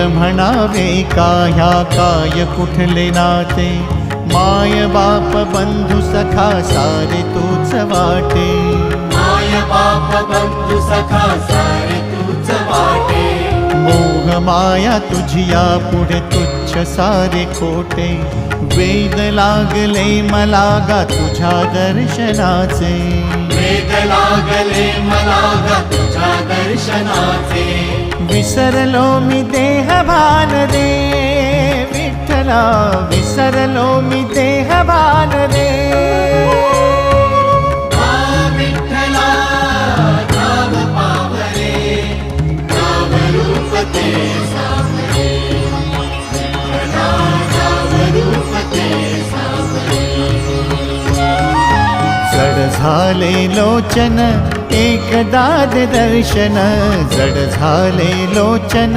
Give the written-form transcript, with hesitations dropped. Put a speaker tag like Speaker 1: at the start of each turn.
Speaker 1: म्हणावे काह्या काय कुठले नाते, माय बाप बंधू सखा सारे तूच वाटे,
Speaker 2: माय बाप बंधू सखा सारे तूच वाटे,
Speaker 1: मोह माया तुझिया पुढे तुच्छ सारे खोटे, वेद लागले मला गा तुझ्या दर्शनाचे,
Speaker 2: वेद लागले मला गा तुझ्या दर्शनाचे,
Speaker 1: विसरलो मी देह भान रे विठ्ठला, विसरलो मी देह भान रे,
Speaker 2: विठ्ठला नाम पावरे, नाम रूप ते सावरे, विठ्ठला नाम रूप ते सावरे,
Speaker 1: जड झाले लोचन एकदा दे दर्शन, जड झाले लोचन